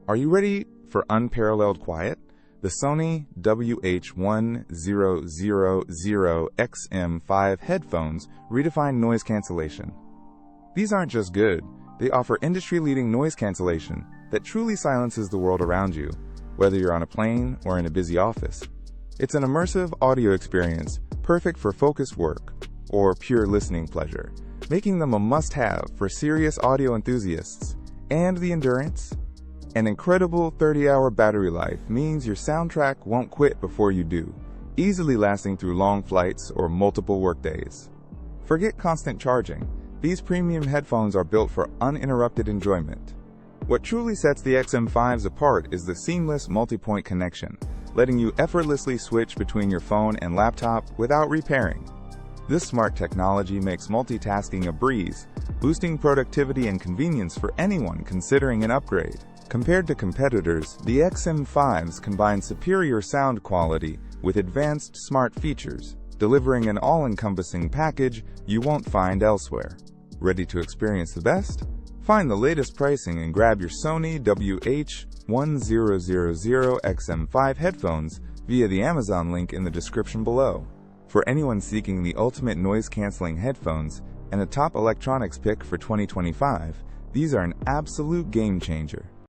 Are you ready for unparalleled quiet? The Sony WH-1000XM5 headphones redefine noise cancellation. These aren't just good, they offer industry-leading noise cancellation that truly silences the world around you, whether you're on a plane or in a busy office. It's an immersive audio experience perfect for focused work or pure listening pleasure, making them a must-have for serious audio enthusiasts. And the endurance? An incredible 30-hour battery life means your soundtrack won't quit before you do, easily lasting through long flights or multiple workdays. Forget constant charging. These premium headphones are built for uninterrupted enjoyment. What truly sets the XM5s apart is the seamless multipoint connection, letting you effortlessly switch between your phone and laptop without repairing. This smart technology makes multitasking a breeze, boosting productivity and convenience for anyone considering an upgrade. Compared to competitors, the XM5s combine superior sound quality with advanced smart features, delivering an all-encompassing package you won't find elsewhere. Ready to experience the best? Find the latest pricing and grab your Sony WH-1000XM5 headphones via the Amazon link in the description below. For anyone seeking the ultimate noise-canceling headphones and a top electronics pick for 2025, these are an absolute game-changer.